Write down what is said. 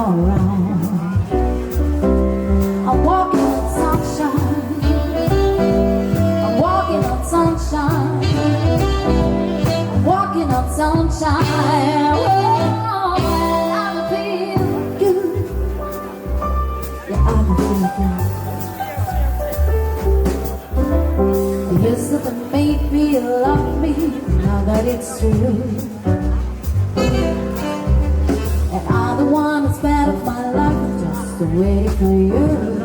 around. I'm walking on sunshine. I'm walking on sunshine. I'm walking on sunshine. Oh, I feel good. Yeah, I feel good. You used to make me love me. Now that it's true, and I'm the one that spent my life just waiting for you.